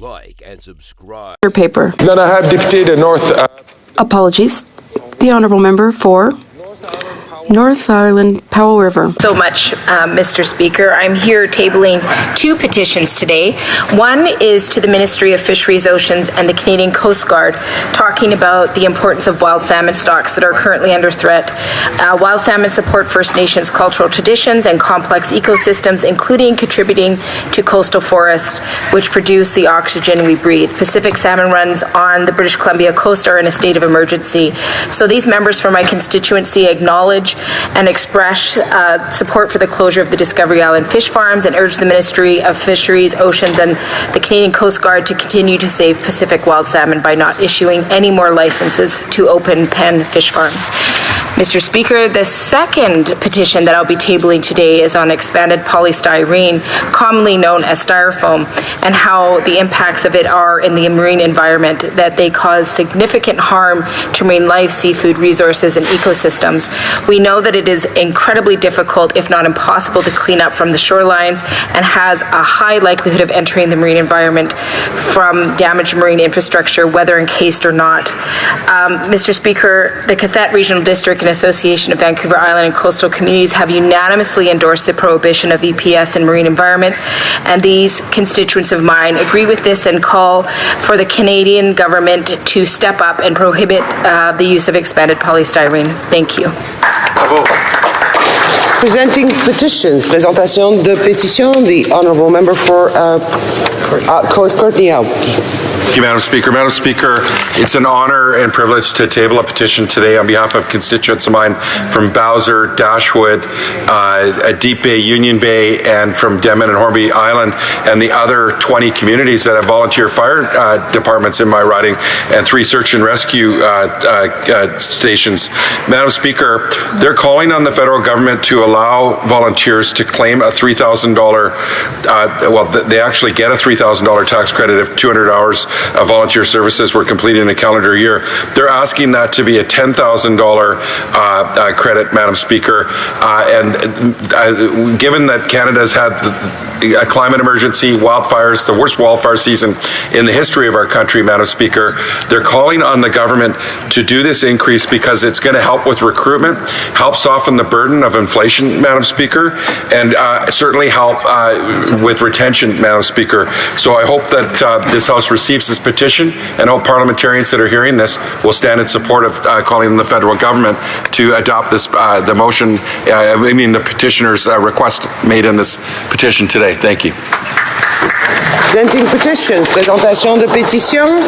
like and subscribe. Paper. Then I have Deputy the North. Apologies. The Honourable Member for North Island Powell River. So much, Mr. Speaker. I'm here tabling two petitions today. One is to the Ministry of Fisheries, Oceans and the Canadian Coast Guard, talking about the importance of wild salmon stocks that are currently under threat. Wild salmon support First Nations cultural traditions and complex ecosystems, including contributing to coastal forests, which produce the oxygen we breathe. Pacific salmon runs on the British Columbia coast are in a state of emergency. So these members from my constituency acknowledge and express support for the closure of the Discovery Island fish farms and urge the Ministry of Fisheries, Oceans and the Canadian Coast Guard to continue to save Pacific wild salmon by not issuing any more licenses to open pen fish farms. Mr. Speaker, the second petition that I'll be tabling today is on expanded polystyrene, commonly known as styrofoam, and how the impacts of it are in the marine environment, that they cause significant harm to marine life, seafood resources, and ecosystems. We know that it is incredibly difficult, if not impossible, to clean up from the shorelines and has a high likelihood of entering the marine environment from damaged marine infrastructure, whether encased or not. Mr. Speaker, the Cathet Regional District and Association of Vancouver Island and Coastal Communities have unanimously endorsed the prohibition of EPS in marine environments, and these constituents of mine agree with this and call for the Canadian government to step up and prohibit the use of expanded polystyrene. Thank you. Bravo. Presenting petitions. Présentation de pétition. The Honourable Member for Courtney Howe. Thank you, Madam Speaker. Madam Speaker, it's an honor and privilege to table a petition today on behalf of constituents of mine from Bowser, Dashwood, Deep Bay, Union Bay, and from Denman and Hornby Island, and the other 20 communities that have volunteer fire departments in my riding and 3 search and rescue stations. Madam Speaker, they're calling on the federal government to allow volunteers to claim a $3,000, they actually get a $3,000 tax credit if 200 hours of volunteer services were completed in a calendar year. They're asking that to be a $10,000 credit, Madam Speaker, and given that Canada's had a climate emergency, wildfires, the worst wildfire season in the history of our country, Madam Speaker, they're calling on the government to do this increase because it's going to help with recruitment, help soften the burden of inflation, Madam Speaker, and certainly help with retention, Madam Speaker. So I hope that this House receives this petition, and hope parliamentarians that are hearing this will stand in support of calling on the federal government to adopt this, the motion, the petitioner's request made in this petition today. Thank you. Presenting petitions. Présentation de pétition.